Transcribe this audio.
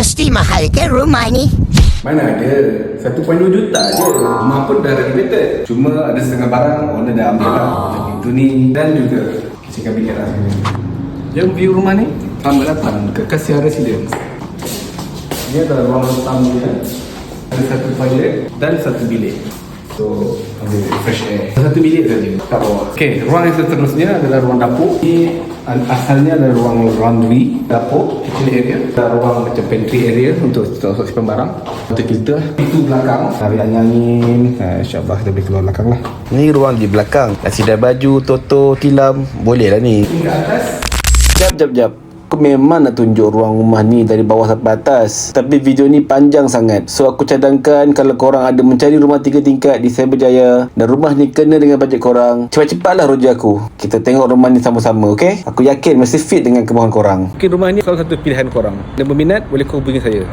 Mesti mahal ke rumah ni? Mana ada, 1.2 juta je. Rumah pun dah renovated. Cuma ada setengah barang owner dah ambil lah. Macam pintu ni dan juga kitchen cabinet lah sini. Yang view rumah ni tambah 8 Kekasih Residence. Ini adalah ruang tamu dia. Ada satu toilet dan satu bilik. So, ambil fresh air. Satu bilik saja kat bawah. Okey, ruang yang seterusnya adalah ruang dapur. Ini asalnya adalah ruang laundry, dapur, kitchen area. Ada ruang macam pantry area untuk simpan barang. Untuk filter. Pintu belakang, tarik angin. InsyaAllah kita boleh keluar belakang lah. Ni ruang di belakang. Nak sidai baju, toto, tilam. Boleh lah ni. Hingga atas. Jap. Aku memang nak tunjuk ruang rumah ni dari bawah sampai atas. Tapi video ni panjang sangat. So aku cadangkan kalau korang ada mencari rumah 3 tingkat di Cyberjaya dan rumah ni kena dengan bajet korang, cepat-cepatlah roja aku. Kita tengok rumah ni sama-sama, okey? Aku yakin mesti fit dengan kemahuan korang. Mungkin rumah ni salah satu pilihan korang. Dan berminat boleh hubungi saya.